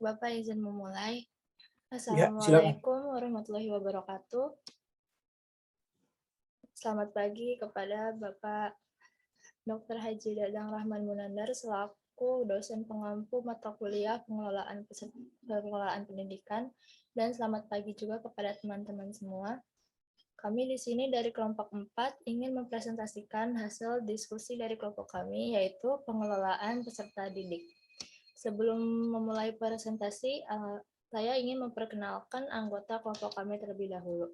Bapak izin memulai. Ya, silakan. Assalamualaikum warahmatullahi wabarakatuh. Selamat pagi kepada Bapak Dr. Haji Dadang Rahman Munandar selaku dosen pengampu mata kuliah pengelolaan pendidikan, dan selamat pagi juga kepada teman-teman semua. Kami di sini dari kelompok 4 ingin mempresentasikan hasil diskusi dari kelompok kami, yaitu pengelolaan peserta didik. Sebelum memulai presentasi, saya ingin memperkenalkan anggota kelompok kami terlebih dahulu.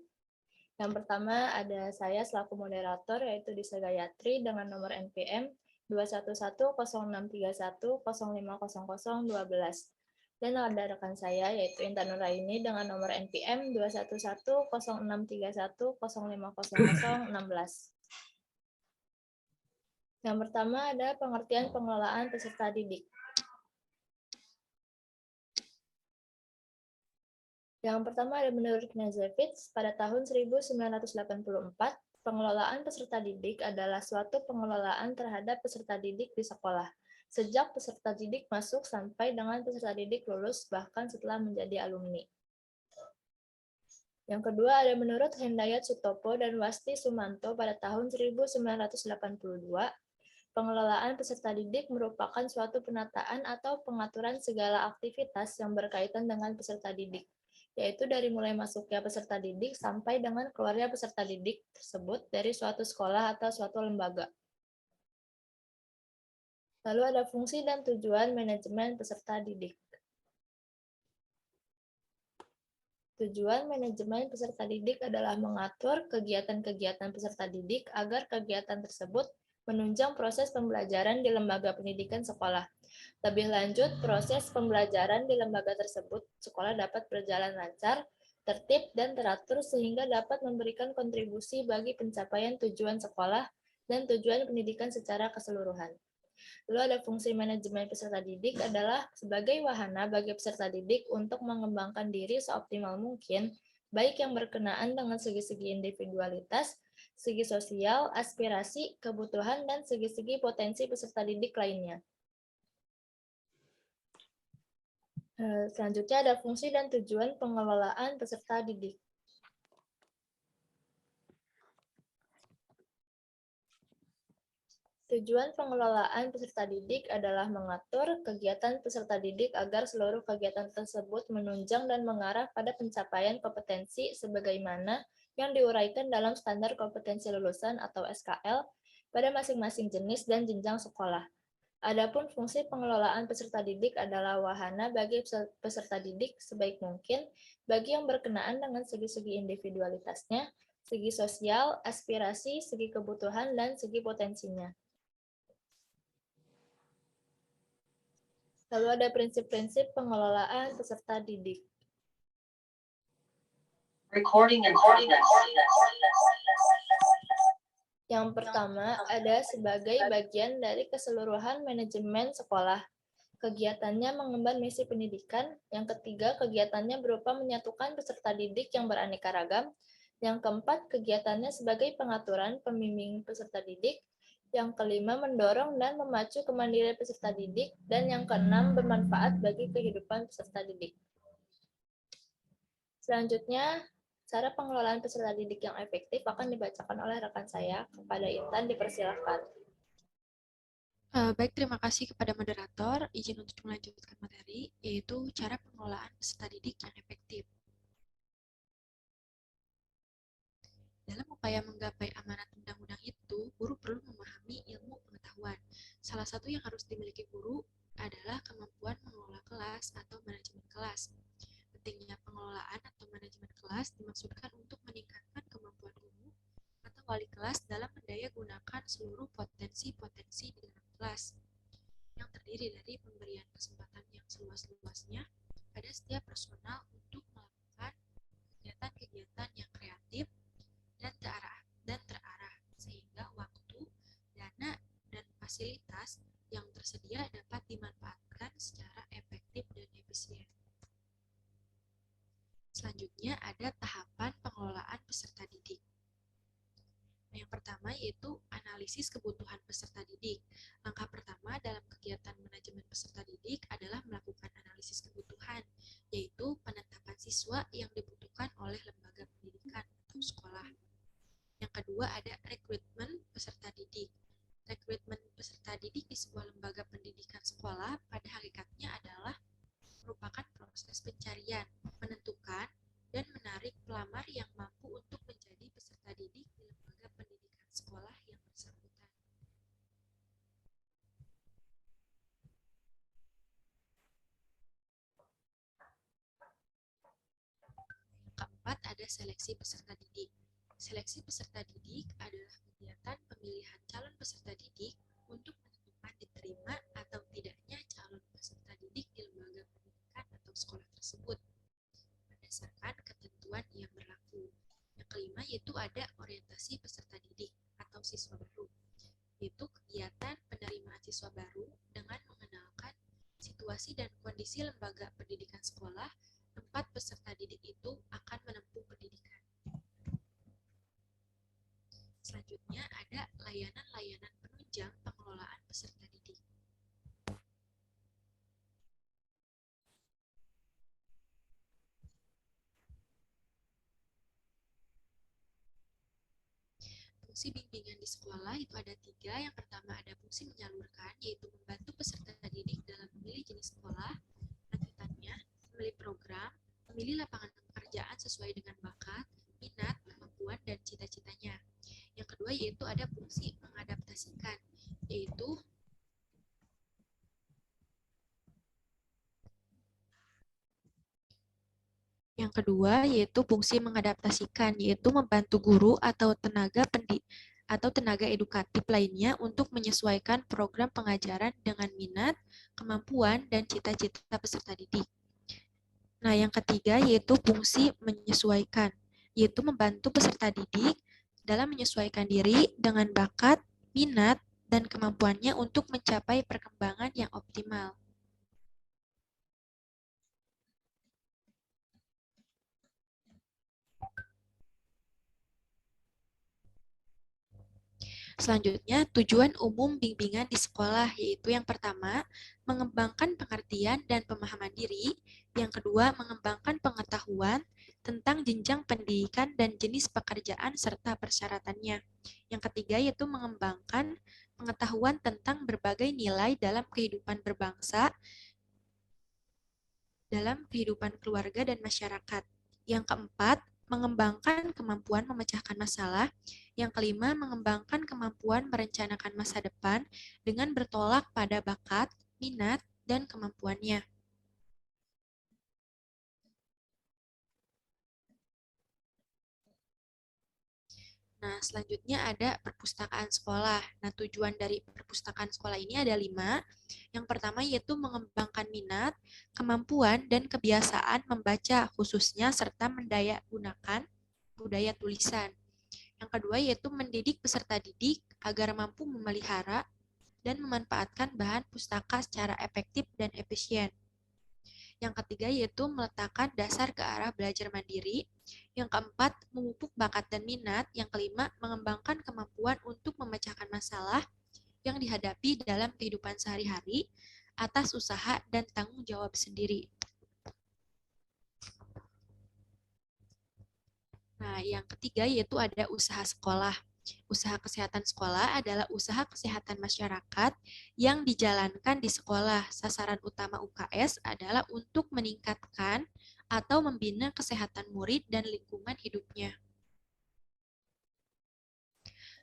Yang pertama ada saya selaku moderator, yaitu Disa Gayatri dengan nomor NPM 211-061-0500-12. Dan ada rekan saya yaitu Intan Nuraini dengan nomor NPM 211-0631-0500-16. Yang pertama ada pengertian pengelolaan peserta didik. Yang pertama ada menurut Knežević, pada tahun 1984, pengelolaan peserta didik adalah suatu pengelolaan terhadap peserta didik di sekolah, sejak peserta didik masuk sampai dengan peserta didik lulus, bahkan setelah menjadi alumni. Yang kedua ada menurut Hendayat Sutopo dan Wasti Sumanto pada tahun 1982, pengelolaan peserta didik merupakan suatu penataan atau pengaturan segala aktivitas yang berkaitan dengan peserta didik, yaitu dari mulai masuknya peserta didik sampai dengan keluarnya peserta didik tersebut dari suatu sekolah atau suatu lembaga. Lalu ada fungsi dan tujuan manajemen peserta didik. Tujuan manajemen peserta didik adalah mengatur kegiatan-kegiatan peserta didik agar kegiatan tersebut menunjang proses pembelajaran di lembaga pendidikan sekolah. Lebih lanjut, proses pembelajaran di lembaga tersebut, sekolah dapat berjalan lancar, tertib, dan teratur sehingga dapat memberikan kontribusi bagi pencapaian tujuan sekolah dan tujuan pendidikan secara keseluruhan. Lalu ada fungsi manajemen peserta didik adalah sebagai wahana bagi peserta didik untuk mengembangkan diri seoptimal mungkin, baik yang berkenaan dengan segi-segi individualitas, segi sosial, aspirasi, kebutuhan, dan segi-segi potensi peserta didik lainnya. Selanjutnya ada fungsi dan tujuan pengelolaan peserta didik. Tujuan pengelolaan peserta didik adalah mengatur kegiatan peserta didik agar seluruh kegiatan tersebut menunjang dan mengarah pada pencapaian kompetensi sebagaimana yang diuraikan dalam standar kompetensi lulusan atau SKL pada masing-masing jenis dan jenjang sekolah. Adapun fungsi pengelolaan peserta didik adalah wahana bagi peserta didik sebaik mungkin bagi yang berkenaan dengan segi-segi individualitasnya, segi sosial, aspirasi, segi kebutuhan, dan segi potensinya. Lalu ada prinsip-prinsip pengelolaan peserta didik. Yang pertama ada sebagai bagian dari keseluruhan manajemen sekolah. Kegiatannya mengemban misi pendidikan. Yang ketiga, kegiatannya berupa menyatukan peserta didik yang beraneka ragam. Yang keempat, kegiatannya sebagai pengaturan pembimbing peserta didik. Yang kelima, mendorong dan memacu kemandirian peserta didik. Dan yang keenam, bermanfaat bagi kehidupan peserta didik. Selanjutnya, cara pengelolaan peserta didik yang efektif akan dibacakan oleh rekan saya. Kepada Intan, dipersilakan. Baik, terima kasih kepada moderator. Izin untuk melanjutkan materi, yaitu cara pengelolaan peserta didik yang efektif. Dalam upaya menggapai amanat undang-undang itu, guru perlu memahami ilmu pengetahuan. Salah satu yang harus dimiliki guru adalah kemampuan mengelola kelas atau manajemen kelas. Pentingnya pengelolaan atau manajemen kelas dimaksudkan untuk meningkatkan kemampuan guru atau wali kelas dalam mendaya gunakan seluruh potensi-potensi di dalam kelas, yang terdiri dari pemberian kesempatan yang seluas-luasnya pada setiap personal untuk melakukan kegiatan-kegiatan yang kreatif dan terarah, sehingga waktu, dana, dan fasilitas yang tersedia dapat dimanfaatkan secara efektif dan efisien. Selanjutnya ada tahapan pengelolaan peserta didik. Yang pertama yaitu analisis kebutuhan peserta didik. Langkah pertama dalam kegiatan manajemen peserta didik adalah melakukan analisis kebutuhan, yaitu penetapan siswa yang dibutuhkan oleh lembaga pendidikan atau sekolah. Yang kedua ada rekrutmen peserta didik. Rekrutmen peserta didik di sebuah lembaga pendidikan sekolah pada hakikatnya adalah merupakan proses pencarian, menentukan, dan menarik pelamar yang mampu untuk menjadi peserta didik di lembaga pendidikan sekolah yang bersangkutan. Yang keempat ada seleksi peserta didik. Seleksi peserta didik adalah kegiatan pemilihan calon peserta didik untuk menentukan diterima atau tidaknya calon peserta didik di lembaga pendidikan atau sekolah tersebut berdasarkan ketentuan yang berlaku. Yang kelima yaitu ada orientasi peserta didik atau siswa baru, yaitu kegiatan penerimaan siswa baru dengan mengenalkan situasi dan kondisi lembaga pendidikan sekolah tempat peserta didik itu akan menempuh pendidikan. Selanjutnya ada layanan-layanan penunjang pengelolaan peserta didik. Fungsi bimbingan di sekolah itu ada 3. Yang pertama ada fungsi menyalurkan, yaitu membantu peserta didik dalam memilih jenis sekolah. Lanjutannya, memilih program, memilih lapangan pekerjaan sesuai dengan bakat, minat, kemampuan, dan cita-citanya. Yang kedua yaitu ada fungsi mengadaptasikan, yaitu fungsi mengadaptasikan, yaitu membantu guru atau tenaga edukatif lainnya untuk menyesuaikan program pengajaran dengan minat, kemampuan, dan cita-cita peserta didik. Nah, yang ketiga yaitu fungsi menyesuaikan, yaitu membantu peserta didik dalam menyesuaikan diri dengan bakat, minat, dan kemampuannya untuk mencapai perkembangan yang optimal. Selanjutnya, tujuan umum bimbingan di sekolah, yaitu yang pertama, mengembangkan pengertian dan pemahaman diri, yang kedua, mengembangkan pengetahuan tentang jenjang pendidikan dan jenis pekerjaan serta persyaratannya. Yang ketiga, yaitu mengembangkan pengetahuan tentang berbagai nilai dalam kehidupan berbangsa, dalam kehidupan keluarga dan masyarakat. Yang keempat, mengembangkan kemampuan memecahkan masalah. Yang kelima, mengembangkan kemampuan merencanakan masa depan dengan bertolak pada bakat, minat, dan kemampuannya. Nah, selanjutnya ada perpustakaan sekolah. Nah, tujuan dari perpustakaan sekolah ini ada 5. Yang pertama yaitu mengembangkan minat, kemampuan, dan kebiasaan membaca khususnya serta mendaya gunakan budaya tulisan. Yang kedua yaitu mendidik peserta didik agar mampu memelihara dan memanfaatkan bahan pustaka secara efektif dan efisien. Yang ketiga yaitu meletakkan dasar ke arah belajar mandiri. Yang keempat, memupuk bakat dan minat. Yang kelima, mengembangkan kemampuan untuk memecahkan masalah yang dihadapi dalam kehidupan sehari-hari atas usaha dan tanggung jawab sendiri. Nah, yang ketiga yaitu ada usaha sekolah. Usaha kesehatan sekolah adalah usaha kesehatan masyarakat yang dijalankan di sekolah. Sasaran utama UKS adalah untuk meningkatkan atau membina kesehatan murid dan lingkungan hidupnya.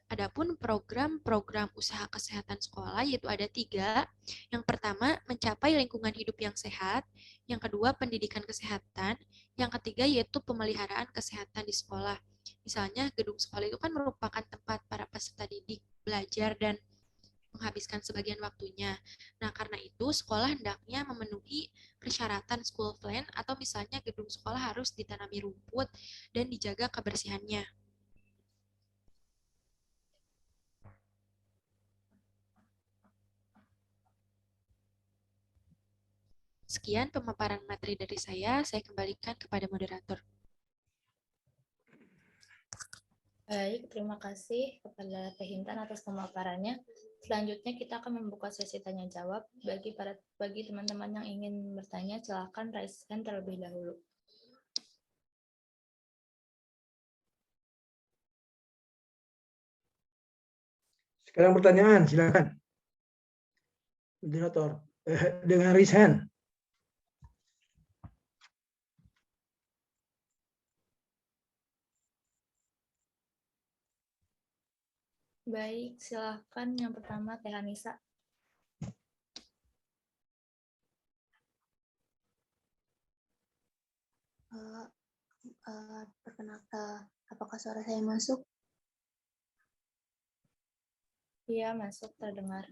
Adapun program-program usaha kesehatan sekolah yaitu ada 3. Yang pertama, mencapai lingkungan hidup yang sehat. Yang kedua, pendidikan kesehatan. Yang ketiga, yaitu pemeliharaan kesehatan di sekolah. Misalnya, gedung sekolah itu kan merupakan tempat para peserta didik belajar dan menghabiskan sebagian waktunya. Nah, karena itu, sekolah hendaknya memenuhi persyaratan school plan atau misalnya gedung sekolah harus ditanami rumput dan dijaga kebersihannya. Sekian pemaparan materi dari saya kembalikan kepada moderator. Baik, terima kasih kepada Teh Intan atas pemaparannya. Selanjutnya kita akan membuka sesi tanya jawab. Bagi teman-teman yang ingin bertanya, silakan raise hand terlebih dahulu. Sekarang pertanyaan, silakan. Moderator, dengan raise hand. Baik, silakan yang pertama Teh Anissa. Perkenalkan, apakah suara saya masuk? Iya, masuk, terdengar.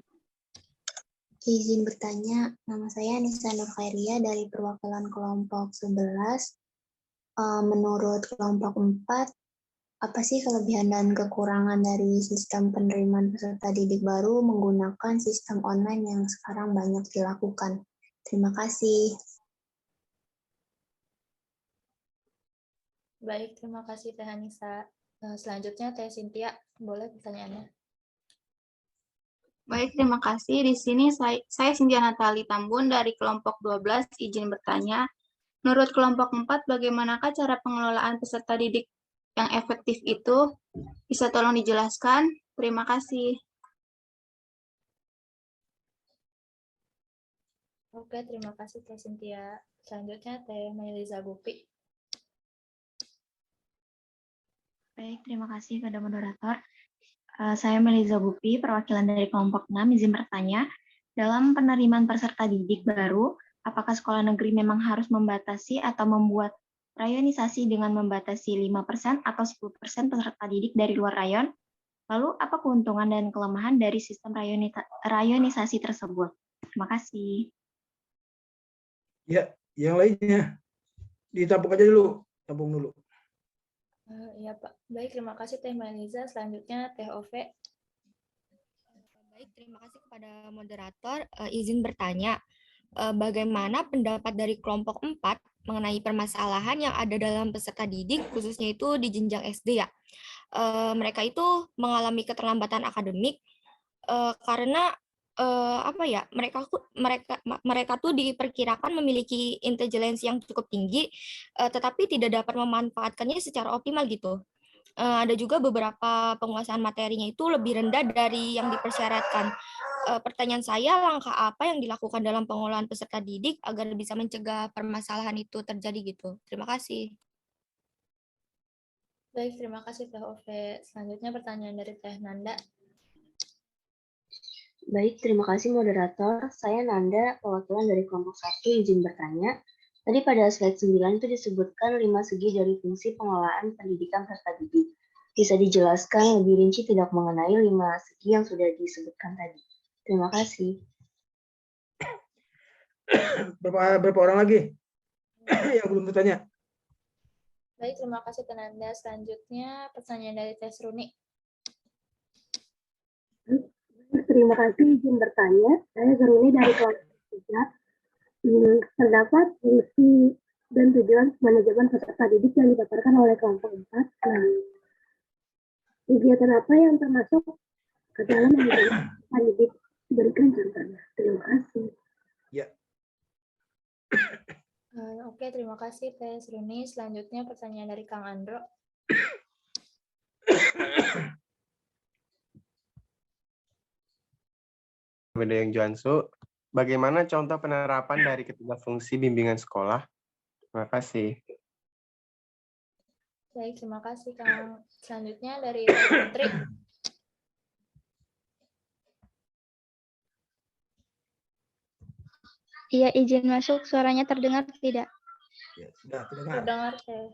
Izin bertanya, nama saya Anissa Nurkhairia dari perwakilan kelompok 11. Menurut kelompok 4, apa sih kelebihan dan kekurangan dari sistem penerimaan peserta didik baru menggunakan sistem online yang sekarang banyak dilakukan? Terima kasih. Baik, terima kasih Teh Anissa. Selanjutnya Teh Cynthia, boleh pertanyaannya. Baik, terima kasih. Di sini saya Cynthia Natali Tambun dari kelompok 12, izin bertanya. Menurut kelompok 4, bagaimanakah cara pengelolaan peserta didik yang efektif itu? Bisa tolong dijelaskan? Terima kasih. Oke, terima kasih Teh Cynthia. Selanjutnya Teh Melisa Gupi. Baik, terima kasih pada moderator. Saya Melisa Gupi, perwakilan dari kelompok 6, izin bertanya. Dalam penerimaan peserta didik baru, apakah sekolah negeri memang harus membatasi atau membuat rayonisasi dengan membatasi 5% atau 10% peserta didik dari luar rayon? Lalu, apa keuntungan dan kelemahan dari sistem rayonisasi tersebut? Terima kasih. Ya, yang lainnya. Ditampung aja dulu. Tampung dulu. Iya, Pak. Baik, terima kasih Teh Melisa. Selanjutnya Teh Ove. Baik, terima kasih kepada moderator. Izin bertanya, bagaimana pendapat dari kelompok 4 mengenai permasalahan yang ada dalam peserta didik, khususnya itu di jenjang SD ya. Mereka itu mengalami keterlambatan akademik karena apa ya, mereka tuh diperkirakan memiliki intelijensi yang cukup tinggi, tetapi tidak dapat memanfaatkannya secara optimal gitu. Ada juga beberapa penguasaan materinya itu lebih rendah dari yang dipersyaratkan. Pertanyaan saya, langkah apa yang dilakukan dalam pengelolaan peserta didik agar bisa mencegah permasalahan itu terjadi gitu? Terima kasih. Baik, terima kasih Teh Ove. Selanjutnya pertanyaan dari Teh Nanda. Baik, terima kasih moderator. Saya Nanda, perwakilan dari kelompok 1, izin bertanya. Tadi pada slide 9 itu disebutkan 5 segi dari fungsi pengelolaan pendidikan peserta didik. Bisa dijelaskan lebih rinci tidak mengenai 5 segi yang sudah disebutkan tadi? Terima kasih. Berapa orang lagi yang belum bertanya? Baik, terima kasih Teh Nanda. Selanjutnya pertanyaan dari Teh Sruni. Terima kasih, izin bertanya. Saya Zaruni dari kelompok 3. Terdapat fungsi dan tujuan manajemen peserta didik yang dipaparkan oleh kelompok 4. Nah, kegiatan apa yang termasuk ke dalam manajemen peserta didik? Berikan contohnya. Terima kasih. Ya. Oke, terima kasih Teh Sruni. Selanjutnya pertanyaan dari Kang Andro. Yang Juansu, bagaimana contoh penerapan dari ketiga fungsi bimbingan sekolah? Terima kasih. Baik, terima kasih Kang. Selanjutnya dari Putri. Iya, izin masuk. Suaranya terdengar tidak? Ya, sudah terdengar. Terdengar, Teh.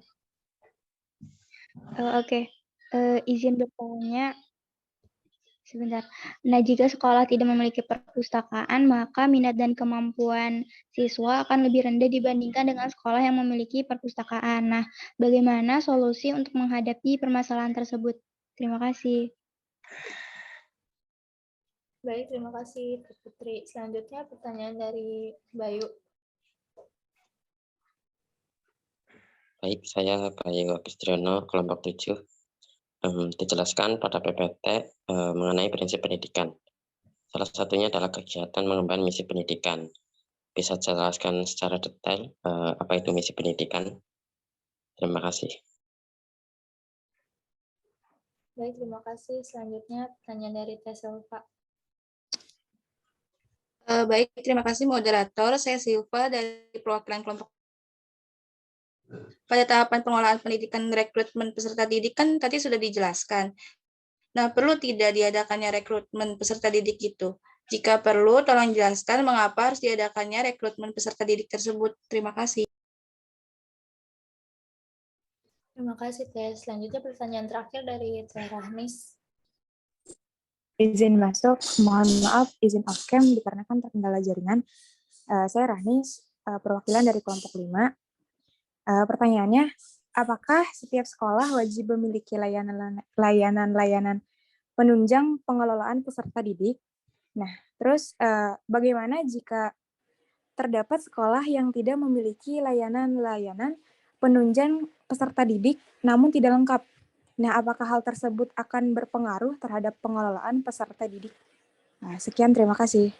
Oke. Izin bertanya. Sebentar. Nah, jika sekolah tidak memiliki perpustakaan, maka minat dan kemampuan siswa akan lebih rendah dibandingkan dengan sekolah yang memiliki perpustakaan. Nah, bagaimana solusi untuk menghadapi permasalahan tersebut? Terima kasih. Baik, terima kasih Putri. Selanjutnya pertanyaan dari Bayu. Baik, saya Bayu Agustriono, kelompok 7. dijelaskan pada PPT mengenai prinsip pendidikan. Salah satunya adalah kegiatan mengembangkan misi pendidikan. Bisa jelaskan secara detail apa itu misi pendidikan? Terima kasih. Baik, terima kasih. Selanjutnya pertanyaan dari Teh Silva. Baik, terima kasih moderator. Saya Silva dari perwakilan kelompok. Pada tahapan pengolahan pendidikan rekrutmen peserta didik kan tadi sudah dijelaskan. Nah, perlu tidak diadakannya rekrutmen peserta didik itu? Jika perlu, tolong jelaskan mengapa harus diadakannya rekrutmen peserta didik tersebut. Terima kasih. Terima kasih, Teh. Selanjutnya pertanyaan terakhir dari Teh Rahnis. Izin masuk, mohon maaf, izin off-cam dikarenakan terkendala jaringan. Saya Rahnis, perwakilan dari kelompok 5. Pertanyaannya, apakah setiap sekolah wajib memiliki layanan-layanan penunjang pengelolaan peserta didik? Nah, terus bagaimana jika terdapat sekolah yang tidak memiliki layanan-layanan penunjang peserta didik namun tidak lengkap? Nah, apakah hal tersebut akan berpengaruh terhadap pengelolaan peserta didik? Nah, sekian, terima kasih.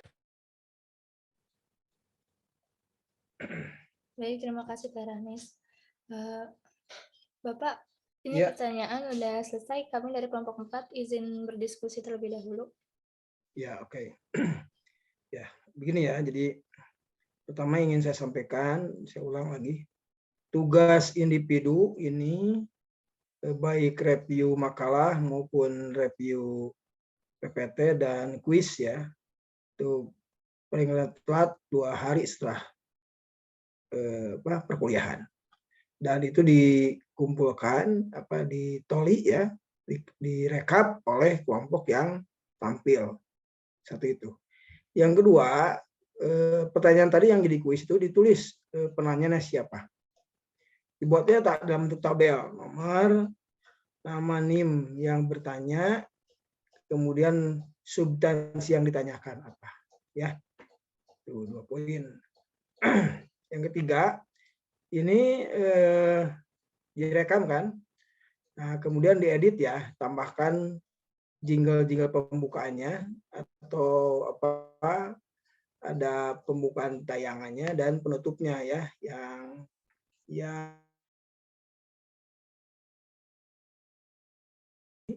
Baik, terima kasih Teh Rahnis. Bapak, ini pertanyaan udah selesai. Kami dari kelompok 4 izin berdiskusi terlebih dahulu. Ya, oke. Ya, begini ya. Jadi pertama ingin saya sampaikan, saya ulang lagi. Tugas individu ini baik review makalah maupun review PPT dan kuis ya, itu paling telat 2 hari setelah perkuliahan, dan itu dikumpulkan ditoli ya, direkap oleh kelompok yang tampil. Satu itu. Yang kedua, pertanyaan tadi yang jadi kuis itu ditulis penanyanya siapa. Dibuatnya tak dalam bentuk tabel, nomor, nama NIM yang bertanya, kemudian substansi yang ditanyakan apa, ya. Itu 2 poin. Yang ketiga, ini direkam kan, nah kemudian diedit ya, tambahkan jingle-jingle pembukaannya atau ada pembukaan tayangannya dan penutupnya ya, yang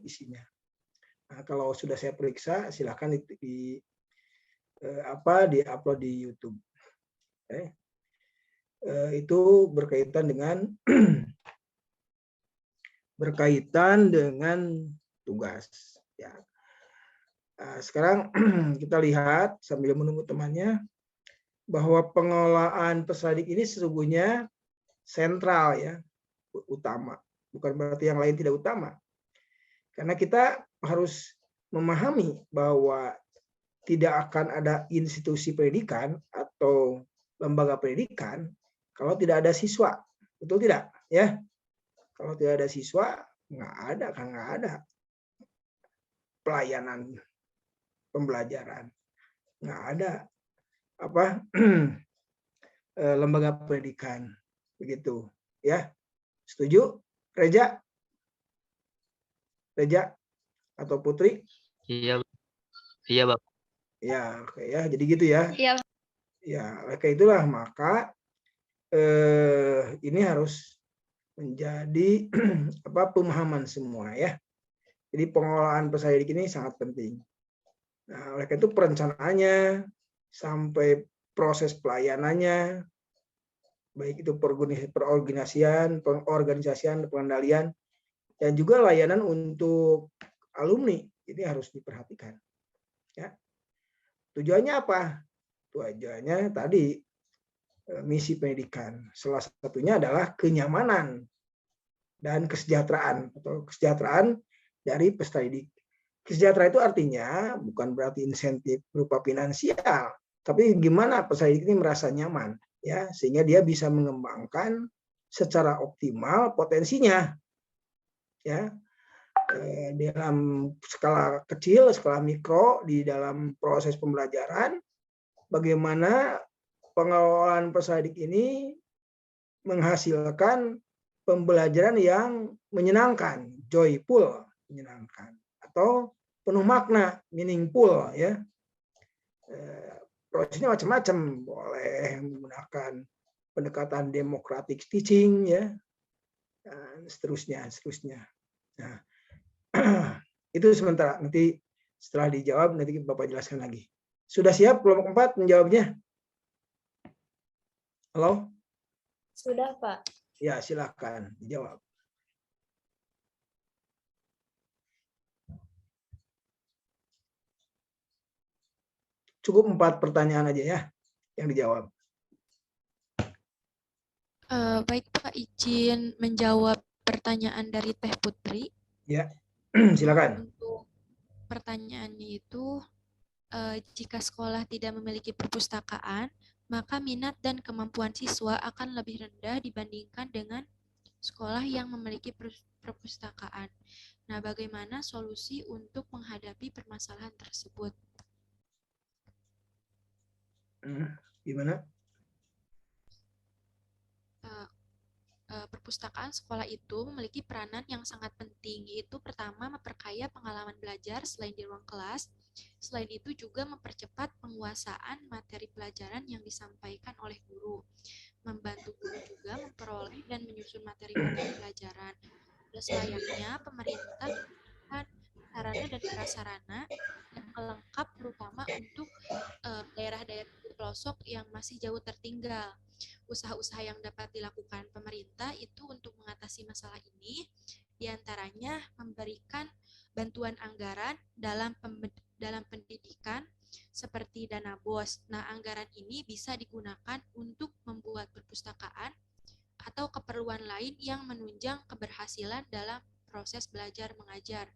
isinya. Nah, kalau sudah saya periksa, silakan di-upload di YouTube. Itu berkaitan dengan tugas. Ya. Nah, sekarang kita lihat sambil menunggu temannya bahwa pengelolaan peserta didik ini sesungguhnya sentral ya, utama. Bukan berarti yang lain tidak utama. Karena kita harus memahami bahwa tidak akan ada institusi pendidikan atau lembaga pendidikan kalau tidak ada siswa. Betul tidak? Ya. Kalau tidak ada siswa, nggak ada pelayanan pembelajaran. Nggak ada lembaga pendidikan. Begitu. Ya. Setuju? Reja atau Putri? Iya, Bapak. Ya, oke ya. Jadi gitu ya. Iya. Ya, oleh itulah maka ini harus menjadi pemahaman semua ya. Jadi pengelolaan peserta didik ini sangat penting. Nah, oleh itu perencanaannya sampai proses pelayanannya, baik itu perorganisasian, pengendalian, dan juga layanan untuk alumni ini harus diperhatikan. Ya. Tujuannya apa? Tujuannya tadi misi pendidikan. Salah satunya adalah kenyamanan dan kesejahteraan atau kesejahteraan dari peserta didik. Kesejahteraan itu artinya bukan berarti insentif berupa finansial, tapi gimana peserta didik ini merasa nyaman, ya, sehingga dia bisa mengembangkan secara optimal potensinya. Ya, dalam skala kecil, skala mikro, di dalam proses pembelajaran, bagaimana pengelolaan peserta didik ini menghasilkan pembelajaran yang menyenangkan, joyful, menyenangkan, atau penuh makna, meaningful ya. Prosesnya macam-macam, boleh menggunakan pendekatan democratic teaching ya, dan seterusnya. Nah, itu sementara, nanti setelah dijawab nanti Bapak jelaskan lagi. Sudah siap kelompok 4 menjawabnya? Halo? Sudah, Pak. Ya, silakan dijawab. Cukup 4 pertanyaan aja ya yang dijawab. Baik Pak, izin menjawab pertanyaan dari Teh Putri. Ya, silakan. Untuk pertanyaannya itu, jika sekolah tidak memiliki perpustakaan, maka minat dan kemampuan siswa akan lebih rendah dibandingkan dengan sekolah yang memiliki perpustakaan. Nah, bagaimana solusi untuk menghadapi permasalahan tersebut? Gimana? Perpustakaan sekolah itu memiliki peranan yang sangat penting, yaitu pertama memperkaya pengalaman belajar selain di ruang kelas, selain itu juga mempercepat penguasaan materi pelajaran yang disampaikan oleh guru, membantu guru juga memperoleh dan menyusun materi-materi pelajaran. Dan selayaknya pemerintah memberikan sarana dan prasarana yang lengkap terutama untuk daerah-daerah pelosok yang masih jauh tertinggal. Usaha-usaha yang dapat dilakukan pemerintah itu untuk mengatasi masalah ini diantaranya memberikan bantuan anggaran dalam pendidikan seperti dana BOS. Nah, anggaran ini bisa digunakan untuk membuat perpustakaan atau keperluan lain yang menunjang keberhasilan dalam proses belajar mengajar.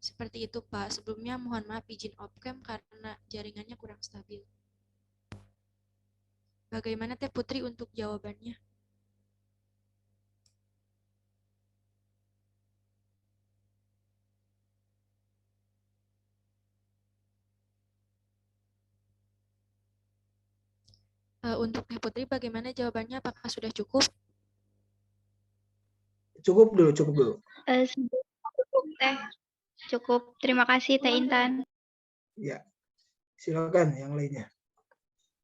Seperti itu, Pak. Sebelumnya mohon maaf izin off-cam karena jaringannya kurang stabil. Bagaimana Teh Putri untuk jawabannya? Untuk Teh Putri bagaimana jawabannya? Apakah sudah cukup? Cukup dulu. Cukup, Teh. Cukup. Terima kasih, Teh Intan. Ya, silakan yang lainnya.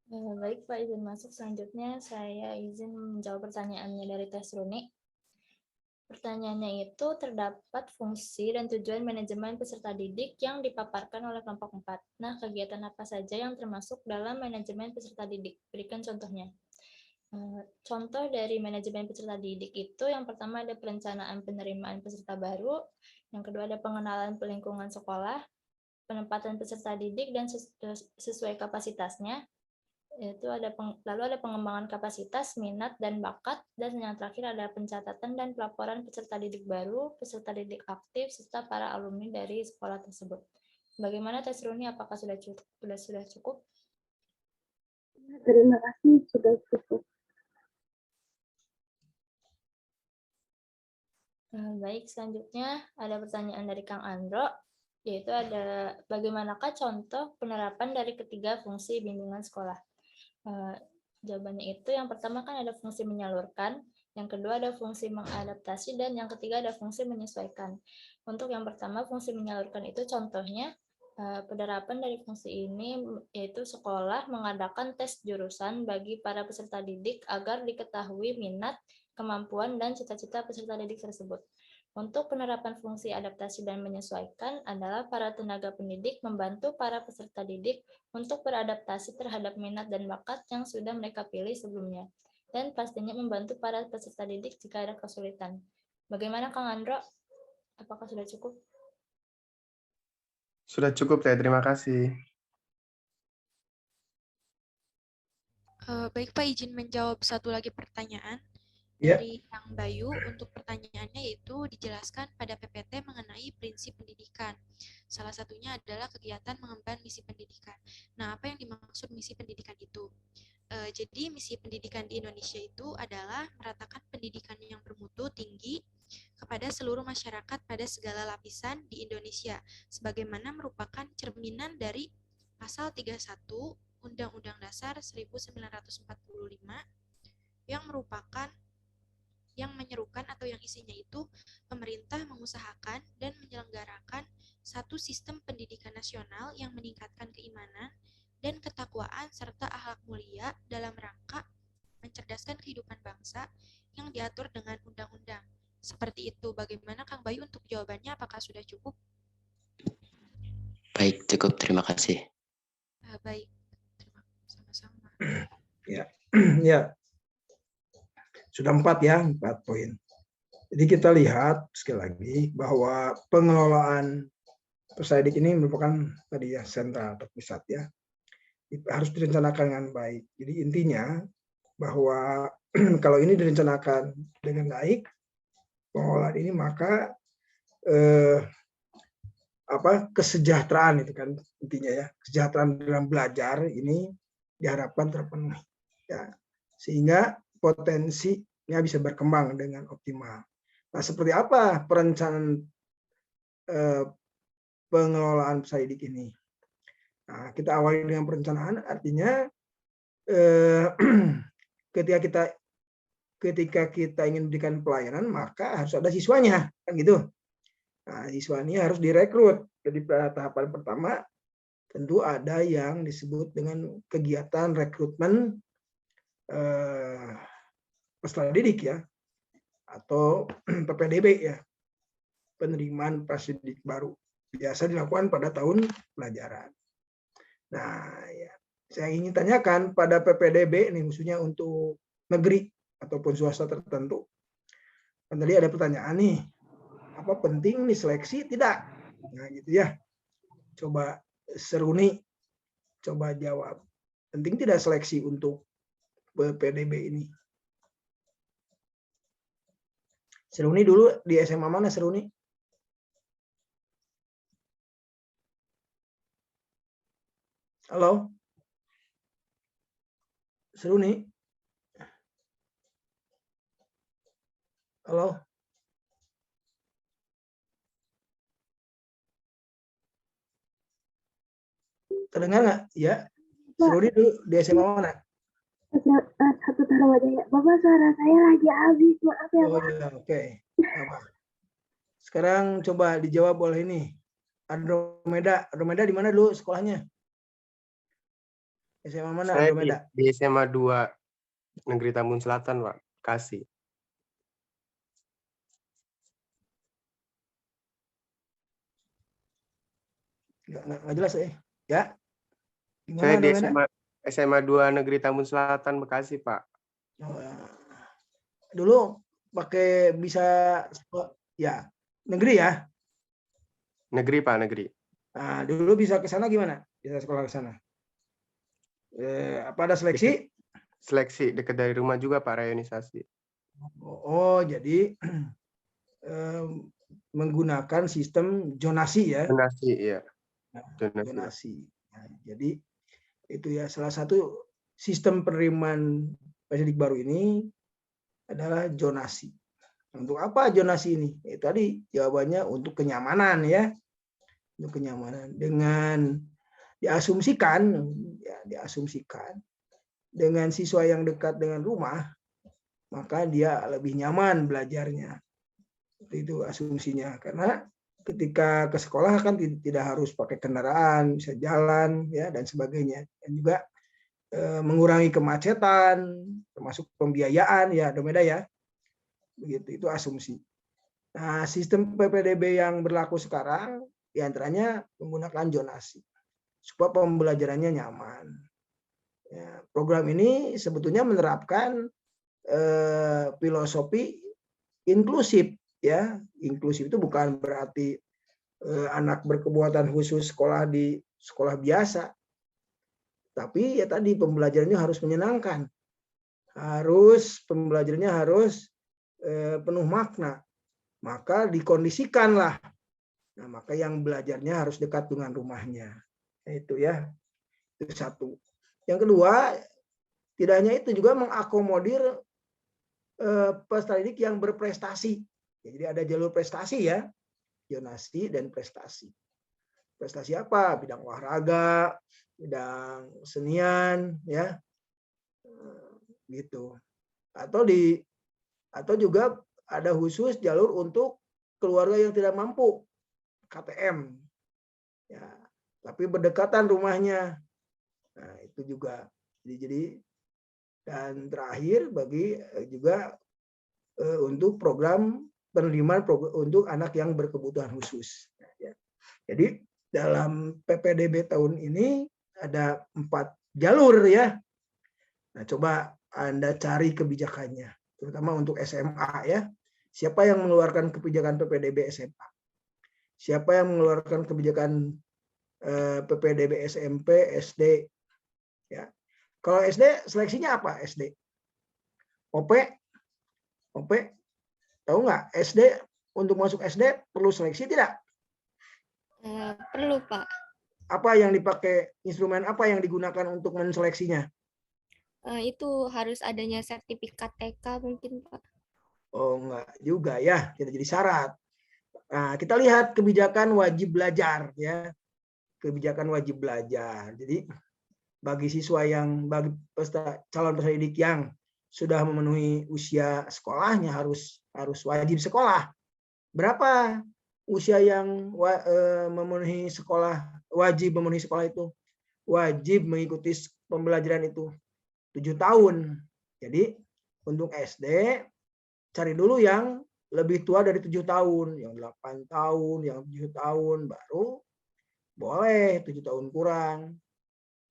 Baik, Pak, izin masuk. Selanjutnya saya izin menjawab pertanyaannya dari Teh Sruni. Pertanyaannya itu terdapat fungsi dan tujuan manajemen peserta didik yang dipaparkan oleh kelompok 4. Nah, kegiatan apa saja yang termasuk dalam manajemen peserta didik? Berikan contohnya. Contoh dari manajemen peserta didik itu yang pertama ada perencanaan penerimaan peserta baru, yang kedua ada pengenalan lingkungan sekolah, penempatan peserta didik dan sesuai kapasitasnya, lalu ada pengembangan kapasitas, minat, dan bakat, dan yang terakhir ada pencatatan dan pelaporan peserta didik baru, peserta didik aktif, serta para alumni dari sekolah tersebut. Bagaimana Teh Sruni, apakah sudah cukup? Terima kasih, sudah cukup. Baik, selanjutnya ada pertanyaan dari Kang Andro, yaitu ada bagaimanakah contoh penerapan dari ketiga fungsi bimbingan sekolah? Jawabannya itu yang pertama kan ada fungsi menyalurkan, yang kedua ada fungsi mengadaptasi, dan yang ketiga ada fungsi menyesuaikan. Untuk yang pertama fungsi menyalurkan itu contohnya penerapan dari fungsi ini yaitu sekolah mengadakan tes jurusan bagi para peserta didik agar diketahui minat, kemampuan, dan cita-cita peserta didik tersebut. Untuk penerapan fungsi adaptasi dan menyesuaikan adalah para tenaga pendidik membantu para peserta didik untuk beradaptasi terhadap minat dan bakat yang sudah mereka pilih sebelumnya, dan pastinya membantu para peserta didik jika ada kesulitan. Bagaimana Kang Andro? Apakah sudah cukup? Sudah cukup, Teh. Terima kasih. Baik Pak, izin menjawab satu lagi pertanyaan Ya. dari Kang Bayu. Untuk pertanyaannya yaitu dijelaskan pada PPT mengenai prinsip pendidikan. Salah satunya adalah kegiatan mengemban misi pendidikan. Nah, apa yang dimaksud misi pendidikan itu? Jadi misi pendidikan di Indonesia itu adalah meratakan pendidikan yang bermutu tinggi kepada seluruh masyarakat pada segala lapisan di Indonesia, sebagaimana merupakan cerminan dari Pasal 31 Undang-Undang Dasar 1945 yang yang menyerukan atau yang isinya itu pemerintah mengusahakan dan menyelenggarakan satu sistem pendidikan nasional yang meningkatkan keimanan dan ketakwaan serta akhlak mulia dalam rangka mencerdaskan kehidupan bangsa yang diatur dengan undang-undang. Seperti itu. Bagaimana Kang Bayu untuk jawabannya? Apakah sudah cukup? Baik, cukup. Terima kasih. Baik. Sama-sama. Ya, ya. Sudah 4 ya, 4 poin. Jadi kita lihat sekali lagi bahwa pengelolaan peserta didik ini merupakan tadi ya sentral atau pusat ya. Harus direncanakan dengan baik. Jadi intinya bahwa kalau ini direncanakan dengan baik pengelolaan ini maka kesejahteraan itu kan intinya ya, kesejahteraan dalam belajar ini diharapkan terpenuhi ya, sehingga potensinya bisa berkembang dengan optimal. Nah, seperti apa perencanaan pengelolaan peserta didik ini? Nah, kita awali dengan perencanaan, artinya ketika kita ingin memberikan pelayanan maka harus ada siswanya, kan gitu. Nah, siswanya harus direkrut. Jadi pada tahapan pertama tentu ada yang disebut dengan kegiatan rekrutmen peserta didik ya, atau PPDB ya, penerimaan peserta didik baru. Biasa dilakukan pada tahun pelajaran. Nah, ya, saya ingin tanyakan pada PPDB ini khususnya untuk negeri ataupun swasta tertentu. Dan tadi ada pertanyaan nih, apa penting nih seleksi? Tidak. Nah, gitu ya. Coba Seruni, coba jawab. Penting tidak seleksi untuk PPDB ini? Seruni dulu di SMA mana Seruni? Halo? Seruni? Halo? Terdengar nggak? Ya. Seruni dulu di SMA mana? Satu Tarumanjaya. Bapak, suara saya lagi habis. Maaf ya, Pak. Oh ya, oke. Sekarang coba dijawab oleh ini. Andromeda. Andromeda di mana dulu sekolahnya? SMA mana Saya Andromeda? di SMA 2 Negeri Tambun Selatan, Pak. Bekasi. Nggak jelas ya? Ya. Di mana Saya di Andromeda? SMA 2 Negeri Tambun Selatan, Bekasi, Pak. Oh, ya. Dulu pakai bisa ya negeri ya? Negeri, Pak, negeri. Nah, dulu bisa ke sana gimana? Bisa sekolah ke sana? Apa ada seleksi? Seleksi dekat dari rumah juga, Pak, reionisasi. Oh, jadi menggunakan sistem zonasi ya? Zonasi, iya. Zonasi. Nah, jadi itu ya salah satu sistem penerimaan peserta didik baru ini adalah zonasi. Untuk apa zonasi ini? Tadi jawabannya untuk kenyamanan ya, untuk kenyamanan. Dengan diasumsikan dengan siswa yang dekat dengan rumah, maka dia lebih nyaman belajarnya. Itu asumsinya. Karena ketika ke sekolah kan tidak harus pakai kendaraan, bisa jalan ya dan sebagainya. Dan juga mengurangi kemacetan, termasuk pembiayaan ya, Andromeda ya. Begitu, itu asumsi. Nah, sistem PPDB yang berlaku sekarang diantaranya menggunakan zonasi supaya pembelajarannya nyaman. Ya, program ini sebetulnya menerapkan filosofi inklusif ya. Inklusif itu bukan berarti anak berkebutuhan khusus sekolah di sekolah biasa. Tapi ya tadi pembelajarannya harus menyenangkan. Pembelajarannya harus penuh makna. Maka dikondisikanlah. Nah, maka yang belajarnya harus dekat dengan rumahnya. Itu ya. Itu satu. Yang kedua, tidak hanya itu, juga mengakomodir peserta didik yang berprestasi. Jadi ada jalur prestasi ya. Zonasi dan prestasi. Prestasi apa? Bidang olahraga, bidang senian ya. Gitu. Atau Atau juga ada khusus jalur untuk keluarga yang tidak mampu, KTM. Ya, tapi berdekatan rumahnya. Nah, itu juga. Jadi dan terakhir bagi juga untuk program penerimaan untuk anak yang berkebutuhan khusus. Ya. Jadi dalam PPDB tahun ini ada 4 jalur ya. Nah, coba Anda cari kebijakannya, terutama untuk SMA ya. Siapa yang mengeluarkan kebijakan PPDB SMA? Siapa yang mengeluarkan kebijakan PPDB SMP, SD? Ya. Kalau SD seleksinya apa? SD? OP? Tahu nggak? SD untuk masuk SD perlu seleksi tidak? Perlu, Pak. Apa yang dipakai, instrumen apa yang digunakan untuk menseleksinya? Itu harus adanya sertifikat TK mungkin, Pak. Oh, enggak juga ya, tidak jadi syarat. Nah, kita lihat kebijakan wajib belajar ya. Kebijakan wajib belajar. Jadi bagi siswa yang calon peserta didik yang sudah memenuhi usia sekolahnya harus wajib sekolah. Berapa usia yang memenuhi sekolah, wajib memenuhi sekolah itu? Wajib mengikuti pembelajaran itu 7 tahun. Jadi untuk SD cari dulu yang lebih tua dari 7 tahun, yang 8 tahun, yang 7 tahun, baru boleh 7 tahun kurang,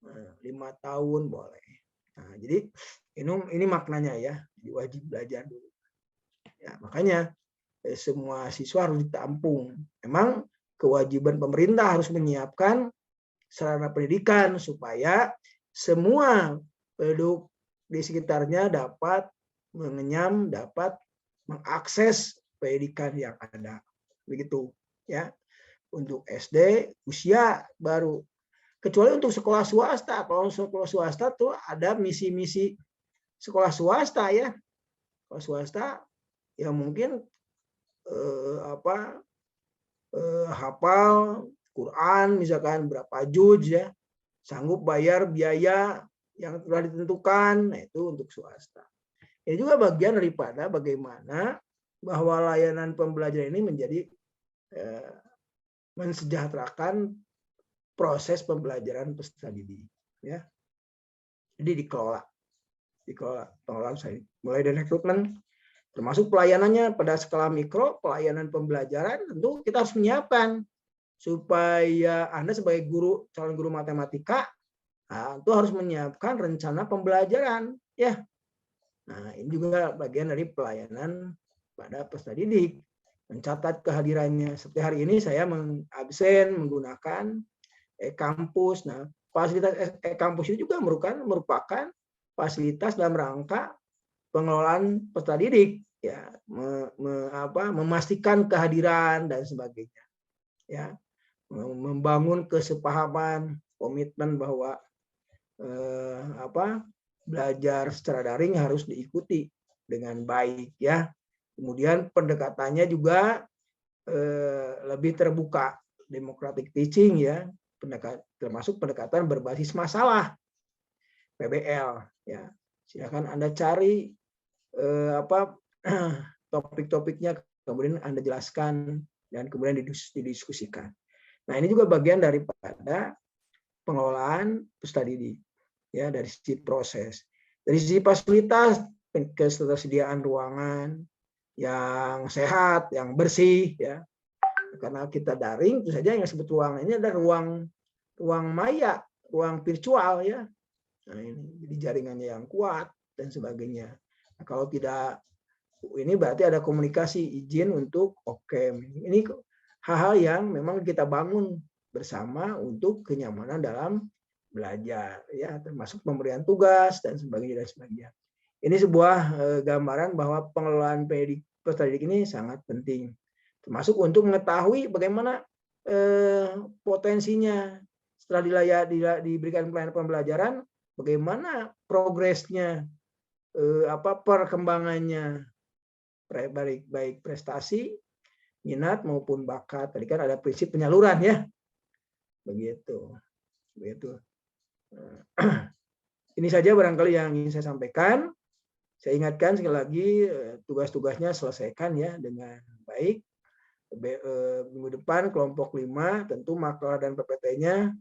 5 tahun boleh. Nah, jadi ini maknanya ya, wajib belajar dulu. Ya, makanya semua siswa harus ditampung. Memang kewajiban pemerintah harus menyiapkan sarana pendidikan supaya semua penduduk di sekitarnya dapat mengenyam, dapat mengakses pendidikan yang ada. Begitu ya. Untuk SD usia baru. Kecuali untuk sekolah swasta. Kalau sekolah swasta tuh ada misi-misi sekolah swasta ya. Sekolah swasta yang mungkin hafal Quran misalkan berapa juz ya. Sanggup bayar biaya yang telah ditentukan. Nah, itu untuk swasta. Ini juga bagian daripada bagaimana bahwa layanan pembelajaran ini menjadi mensejahterakan proses pembelajaran peserta didik. Ya. Jadi dikelola pengelolaan saya. Mulai dari rekrutmen, termasuk pelayanannya pada skala mikro, pelayanan pembelajaran tentu kita harus menyiapkan supaya Anda sebagai guru, calon guru matematika, itu harus menyiapkan rencana pembelajaran. Ya. Nah, ini juga bagian dari pelayanan pada peserta didik, mencatat kehadirannya. Seperti hari ini saya mengabsen menggunakan e-kampus. Nah, fasilitas e-kampus itu juga merupakan fasilitas dalam rangka pengelolaan peserta didik, ya, memastikan kehadiran dan sebagainya. Ya, membangun kesepahaman, komitmen bahwa belajar secara daring harus diikuti dengan baik ya. Kemudian pendekatannya juga lebih terbuka, democratic teaching ya, termasuk pendekatan berbasis masalah, PBL ya. Silakan Anda cari topik-topiknya, kemudian Anda jelaskan dan kemudian didiskusikan. Nah, ini juga bagian daripada pengelolaan peserta didik. Ya, dari sisi proses, dari sisi fasilitas, ketersediaan ruangan yang sehat, yang bersih, ya. Karena kita daring, itu saja yang disebut ruangan ini ada ruang maya, ruang virtual, ya. Nah, ini jadi jaringannya yang kuat dan sebagainya. Nah, kalau tidak, ini berarti ada komunikasi izin untuk OKM. Ini hal-hal yang memang kita bangun bersama untuk kenyamanan dalam belajar, ya, termasuk pemberian tugas dan sebagainya. Ini sebuah gambaran bahwa pengelolaan peserta didik ini sangat penting, termasuk untuk mengetahui bagaimana potensinya setelah diberikan pelayanan pembelajaran, bagaimana progresnya, perkembangannya, baik prestasi, minat maupun bakat. Tadi kan ada prinsip penyaluran ya, begitu. Ini saja barangkali yang ingin saya sampaikan. Saya ingatkan sekali lagi, tugas-tugasnya selesaikan ya dengan baik. Minggu depan kelompok 5 tentu makalah dan PPT-nya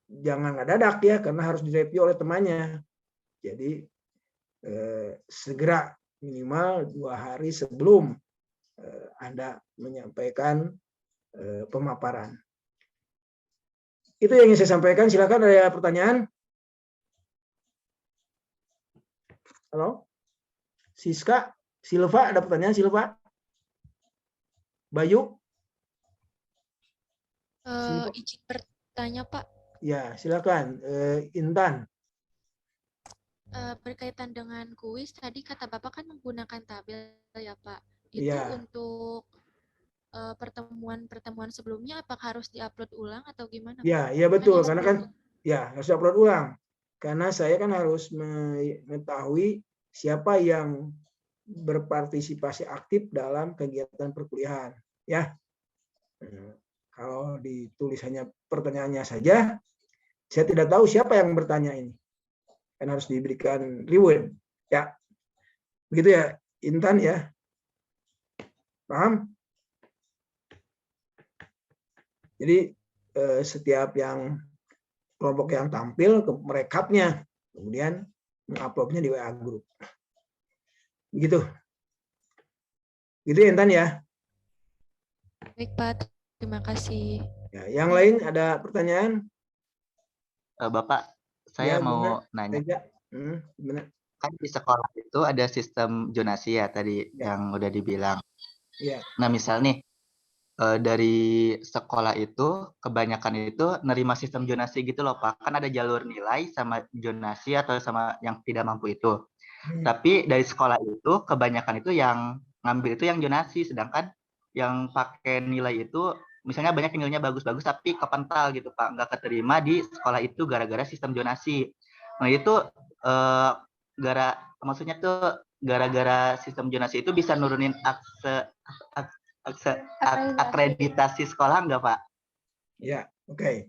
jangan ngedadak ya, karena harus direview oleh temannya. Jadi segera, minimal 2 hari sebelum Anda menyampaikan pemaparan. Itu yang ingin saya sampaikan. Silakan, ada pertanyaan? Halo? Siska, Silva, ada pertanyaan Silva? Bayu? Izin bertanya, Pak. Ya, silakan. Intan. Berkaitan dengan kuis, tadi kata Bapak kan menggunakan tabel ya, Pak. Itu Ya. untuk pertemuan-pertemuan sebelumnya apakah harus diupload ulang atau gimana? Ya, Pak? ya betul. Kan Karena kan ya harus upload ulang. Karena saya kan harus mengetahui siapa yang berpartisipasi aktif dalam kegiatan perkuliahan. Ya, kalau ditulis hanya pertanyaannya saja, saya tidak tahu siapa yang bertanya ini. Kan harus diberikan reward. Ya, begitu ya, Intan ya. Paham? Jadi setiap yang kelompok yang tampil merekapnya, kemudian menguploadnya di WA Group. Begitu. Gitu ya, Intan ya. Baik, Pak. Terima kasih. Ya, yang lain ada pertanyaan? Bapak, saya Ya, mau nanya. Gimana? Kan di sekolah itu ada sistem zonasi ya tadi yang udah dibilang. Ya. Nah, misal nih dari sekolah itu kebanyakan itu nerima sistem zonasi gitu loh, Pak. Kan ada jalur nilai sama zonasi atau sama yang tidak mampu itu. Tapi dari sekolah itu kebanyakan itu yang ngambil itu yang zonasi, sedangkan yang pakai nilai itu misalnya banyak nilainya bagus-bagus tapi kepental gitu, Pak, nggak keterima di sekolah itu gara-gara sistem zonasi. Nah itu maksudnya tuh gara-gara sistem zonasi itu bisa nurunin akreditasi sekolah nggak, Pak? Ya, oke.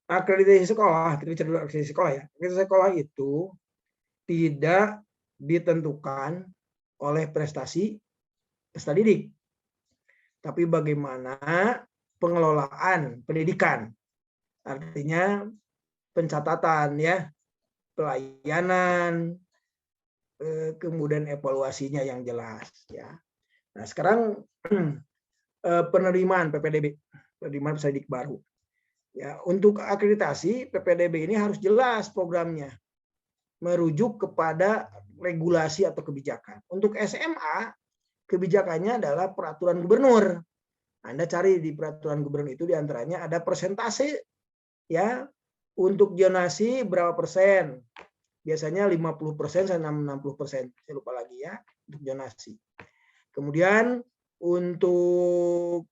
Akreditasi sekolah, kita bicara dulu akreditasi sekolah ya. Akreditasi sekolah itu tidak ditentukan oleh prestasi peserta didik, tapi bagaimana pengelolaan pendidikan, artinya pencatatan ya, pelayanan, kemudian evaluasinya yang jelas ya. Nah sekarang penerimaan PPDB, penerimaan peserta didik baru. Ya, untuk akreditasi PPDB ini harus jelas programnya, merujuk kepada regulasi atau kebijakan. Untuk SMA, kebijakannya adalah peraturan gubernur. Anda cari di peraturan gubernur itu diantaranya ada persentase ya, untuk zonasi berapa persen. Biasanya 50% sampai 60%. Saya lupa lagi ya, untuk zonasi. Kemudian untuk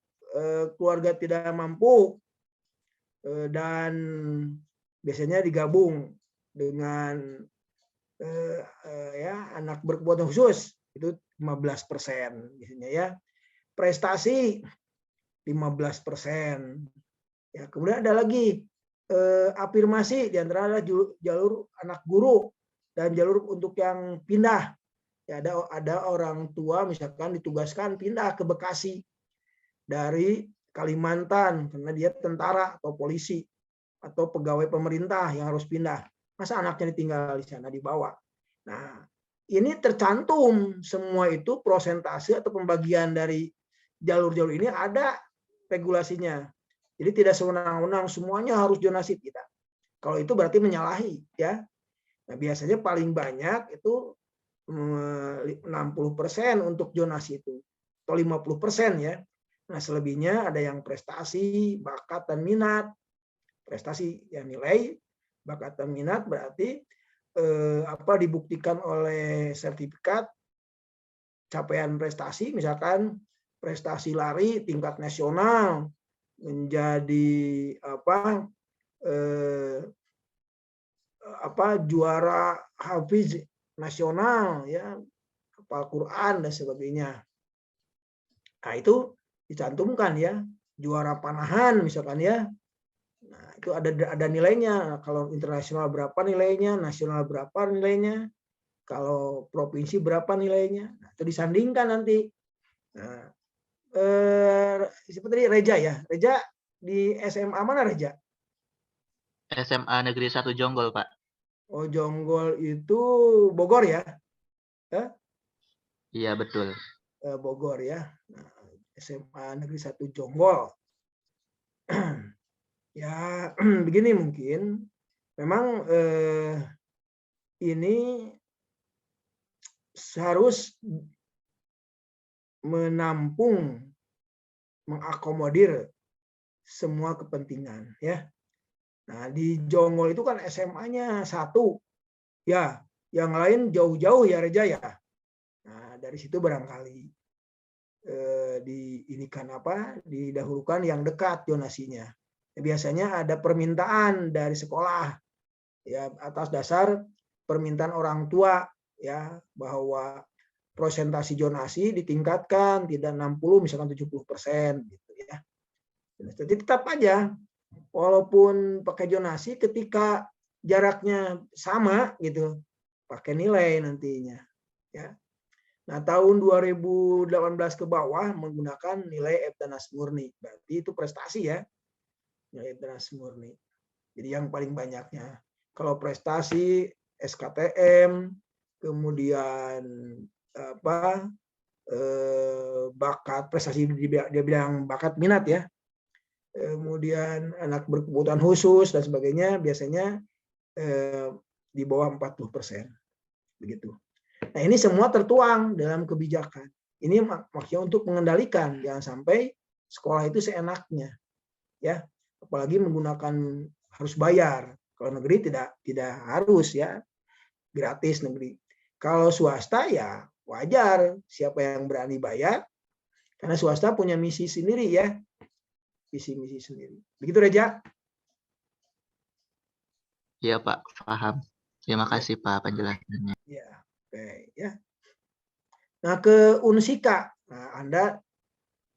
keluarga tidak mampu dan biasanya digabung dengan ya anak berkebutuhan khusus itu 15% biasanya ya. Prestasi 15%. Ya, kemudian ada lagi afirmasi, di antara adalah jalur anak guru dan jalur untuk yang pindah. Ya, ada orang tua misalkan ditugaskan pindah ke Bekasi dari Kalimantan karena dia tentara atau polisi atau pegawai pemerintah yang harus pindah. Masa anaknya ditinggal di sana dibawa. Nah, ini tercantum semua itu prosentase atau pembagian dari jalur-jalur ini ada regulasinya. Jadi tidak sewenang-wenang semuanya harus zonasi, tidak. Kalau itu berarti menyalahi ya. Nah, biasanya paling banyak itu 60% untuk zonasi itu atau 50% ya. Nah, selebihnya ada yang prestasi, bakat dan minat. Prestasi ya nilai, bakat dan minat berarti dibuktikan oleh sertifikat capaian prestasi, misalkan prestasi lari tingkat nasional, menjadi juara hafiz nasional ya, hafal Quran dan sebagainya. Nah, itu dicantumkan ya, juara panahan misalkan ya, Nah, itu ada nilainya. Kalau internasional berapa nilainya, nasional berapa nilainya, kalau provinsi berapa nilainya. Nah, itu disandingkan nanti. Nah, seperti Reja ya. Reja di SMA mana Reja? SMA Negeri 1 Jonggol, Pak. Oh, Jonggol itu Bogor ya? Iya, betul. Bogor ya. Nah, SMA Negeri 1 Jonggol. Ya, begini mungkin. Memang ini harus menampung, mengakomodir semua kepentingan ya. Nah, di Jonggol itu kan SMA-nya 1. Ya, yang lain jauh-jauh ya Reja ya. Nah, dari situ barangkali didahulukan yang dekat zonasinya. Biasanya ada permintaan dari sekolah ya atas dasar permintaan orang tua ya bahwa prosentasi zonasi ditingkatkan tidak 60 misalkan 70% gitu ya. Jadi tetap aja walaupun pakai zonasi ketika jaraknya sama gitu pakai nilai nantinya ya. Nah, tahun 2018 ke bawah menggunakan nilai EBTANAS murni. Berarti itu prestasi ya. Nilai EBTANAS murni. Jadi yang paling banyaknya. Kalau prestasi SKTM, kemudian bakat prestasi dia bilang bakat minat ya. Kemudian anak berkebutuhan khusus dan sebagainya biasanya di bawah 40%. Begitu. Nah, ini semua tertuang dalam kebijakan. Ini maksudnya untuk mengendalikan, jangan sampai sekolah itu seenaknya, ya. Apalagi menggunakan harus bayar. Kalau negeri tidak harus ya, gratis negeri. Kalau swasta ya wajar, siapa yang berani bayar, karena swasta punya misi sendiri ya, misi sendiri. Begitu Reja? Iya Pak, paham. Terima kasih Pak penjelasannya. Ya. Oke, ya. Nah, ke Unsika. Nah, Anda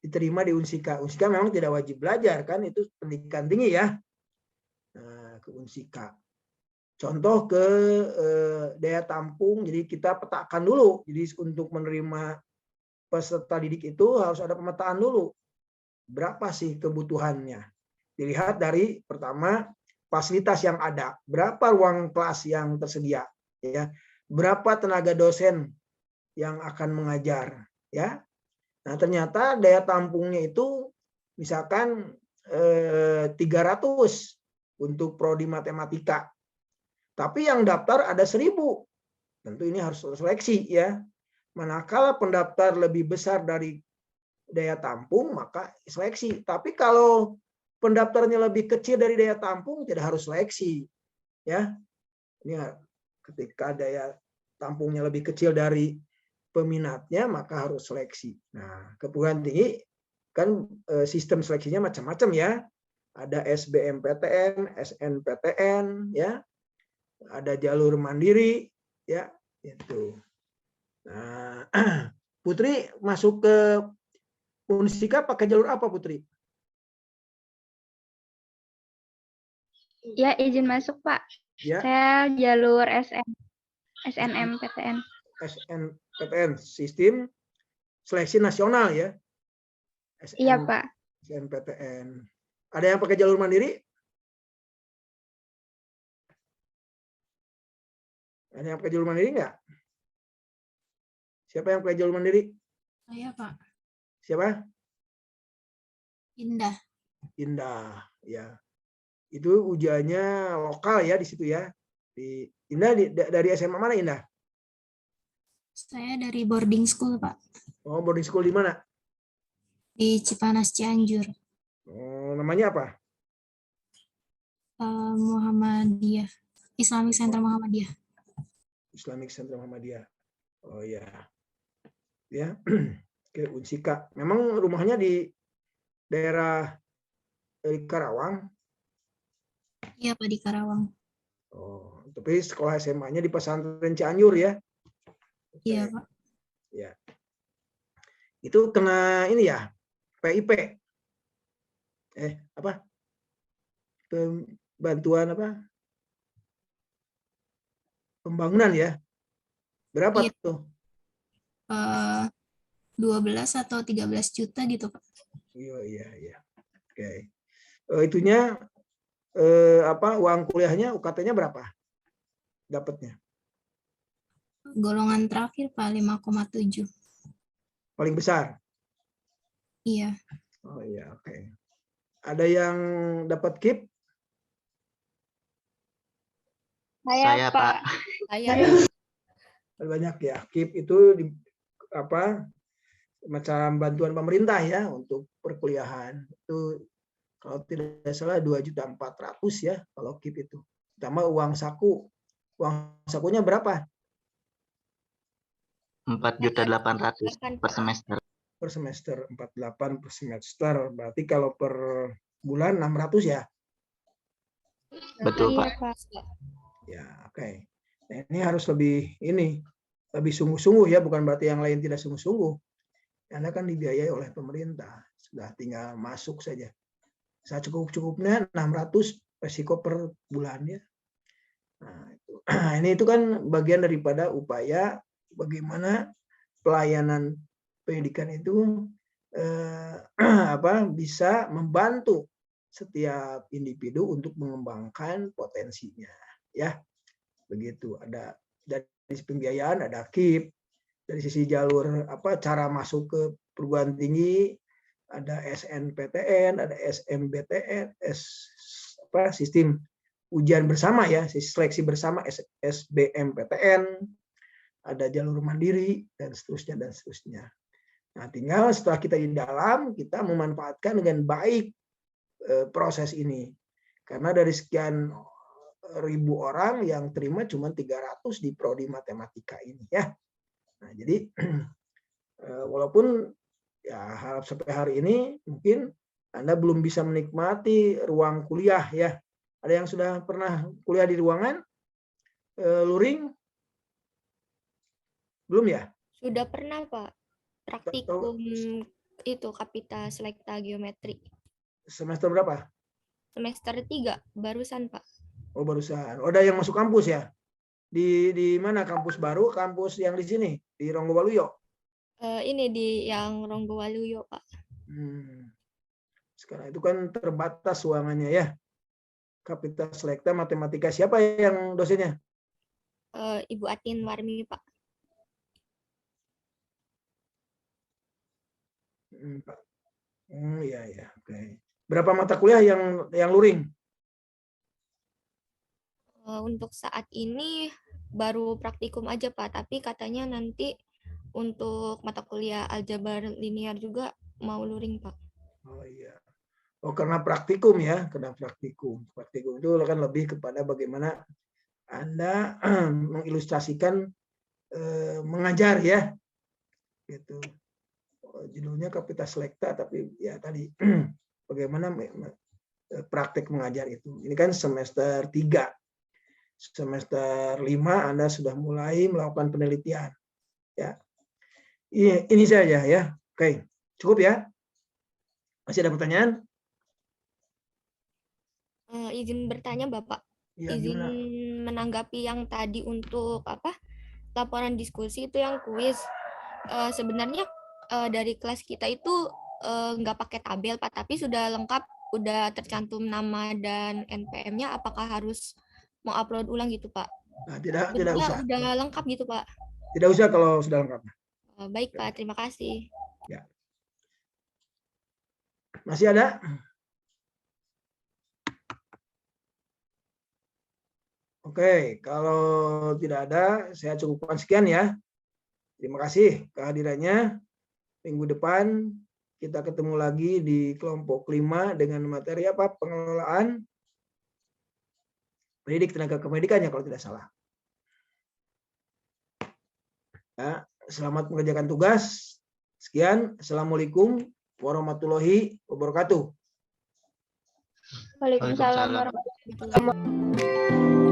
diterima di Unsika. Unsika memang tidak wajib belajar, kan? Itu pendidikan tinggi ya. Nah, ke Unsika. Contoh ke daya tampung, jadi kita petakan dulu. Jadi untuk menerima peserta didik itu harus ada pemetaan dulu. Berapa sih kebutuhannya? Dilihat dari pertama fasilitas yang ada. Berapa ruang kelas yang tersedia? Ya. Berapa tenaga dosen yang akan mengajar ya. Nah, ternyata daya tampungnya itu misalkan 300 untuk prodi matematika. Tapi yang daftar ada 1000. Tentu ini harus seleksi ya. Manakala pendaftar lebih besar dari daya tampung maka seleksi. Tapi kalau pendaftarnya lebih kecil dari daya tampung tidak harus seleksi ya. Ini ketika daya tampungnya lebih kecil dari peminatnya, maka harus seleksi. Nah, keperguruan tinggi kan sistem seleksinya macam-macam ya. Ada SBMPTN, SNPTN, ya. Ada jalur mandiri, ya. Itu. Nah, Putri masuk ke Unsika pakai jalur apa, Putri? Ya, izin masuk, Pak. Ya. Saya jalur SNMPTN. SNPTN, sistem seleksi nasional ya. Iya, Pak. SNPTN. Ada yang pakai jalur mandiri? Ada yang pakai jalur mandiri nggak? Siapa yang pakai jalur mandiri? Saya, Pak. Siapa? Indah. Indah, ya. Itu ujiannya lokal ya di situ ya. Di Indah dari SMA mana Indah? Saya dari boarding school, Pak. Oh, boarding school di mana? Di Cipanas, Cianjur. Oh, namanya apa? Muhammadiyah. Islamic Center Muhammadiyah. Islamic Center Muhammadiyah. Oh ya. Ya. Ke Unsika. Memang rumahnya di daerah dari Karawang. Iya, Pak, di Karawang. Oh, tapi sekolah SMA-nya di pesantren Cianjur ya? Iya, Pak. Ya. Itu kena ini ya, PIP. Apa? bantuan apa? Pembangunan ya. Berapa Iya. tuh? 12 atau 13 juta gitu, Pak. Iya. Oke. Itunya apa uang kuliahnya UKT-nya berapa? Dapatnya? Golongan terakhir, Pak, 5,7. Paling besar. Iya. Oh iya, oke. Ada yang dapat KIP? Saya, Pak. Banyak ya. KIP itu apa? Macam bantuan pemerintah ya untuk perkuliahan. Itu kalau tidak salah 2.400.000 ya kalau KIP itu. Ditambah uang saku. Uang sakunya berapa? 4.800.000 per semester. Per semester 48 per semester. Berarti kalau per bulan 600 ya. Betul, Pak. Ya, oke. Nah, ini harus lebih sungguh-sungguh ya, bukan berarti yang lain tidak sungguh-sungguh. Anda kan dibiayai oleh pemerintah, sudah tinggal masuk saja. Saya cukup-cukupnya 600 resiko per bulannya. Nah, ini itu kan bagian daripada upaya bagaimana pelayanan pendidikan itu bisa membantu setiap individu untuk mengembangkan potensinya, ya. Begitu. Ada dari sisi pembiayaan, ada KIP, dari sisi jalur cara masuk ke perguruan tinggi, ada SNPTN, ada SMBTN, sistem ujian bersama ya, seleksi bersama SBMPTN, ada jalur mandiri dan seterusnya. Nah, tinggal setelah kita di dalam, kita memanfaatkan dengan baik proses ini. Karena dari sekian ribu orang yang terima cuma 300 di prodi matematika ini ya. Nah, jadi walaupun ya sampai hari ini mungkin Anda belum bisa menikmati ruang kuliah ya. Ada yang sudah pernah kuliah di ruangan luring? Belum ya? Sudah pernah, Pak. Praktikum itu Kapita Selekta Geometri. Semester berapa? Semester 3, barusan, Pak. Oh, barusan. Oh, ada yang masuk kampus ya? Di mana kampus baru? Kampus yang di sini, di Ronggowaluyo? Ini di yang Ronggowaluyo, Pak. Sekarang itu kan terbatas ruangannya ya. Kapita Selekta Matematika. Siapa yang dosennya? Ibu Atin Warmi, Pak. Iya. Oke. Berapa mata kuliah yang luring? Untuk saat ini baru praktikum aja, Pak. Tapi katanya nanti untuk mata kuliah aljabar linear juga mau luring, Pak. Oh iya. Oh, karena praktikum ya, Praktikum itu kan lebih kepada bagaimana Anda mengilustrasikan mengajar ya. Gitu. Judulnya Kapita Selekta, tapi ya tadi bagaimana praktek mengajar itu. Ini kan semester 3. Semester 5 Anda sudah mulai melakukan penelitian. Ya. Ini saja ya. Oke, cukup ya? Masih ada pertanyaan? Izin bertanya, Bapak. Ya, Izin gimana? menanggapi yang tadi untuk laporan diskusi itu yang kuis. Sebenarnya dari kelas kita itu nggak pakai tabel, Pak, tapi sudah lengkap, udah tercantum nama dan NPM-nya. Apakah harus mau upload ulang gitu, Pak? Nah, tidak usah. Udah lengkap gitu, Pak. Tidak usah kalau sudah lengkap. Baik, Pak. Terima kasih. Ya. Masih ada? Oke, kalau tidak ada, saya cukupkan sekian ya. Terima kasih kehadirannya. Minggu depan kita ketemu lagi di kelompok 5 dengan materi apa? Pengelolaan pendidik tenaga kependidikannya kalau tidak salah. Ya, selamat mengerjakan tugas. Sekian. Assalamualaikum warahmatullahi wabarakatuh. Waalaikumsalam warahmatullahi wabarakatuh.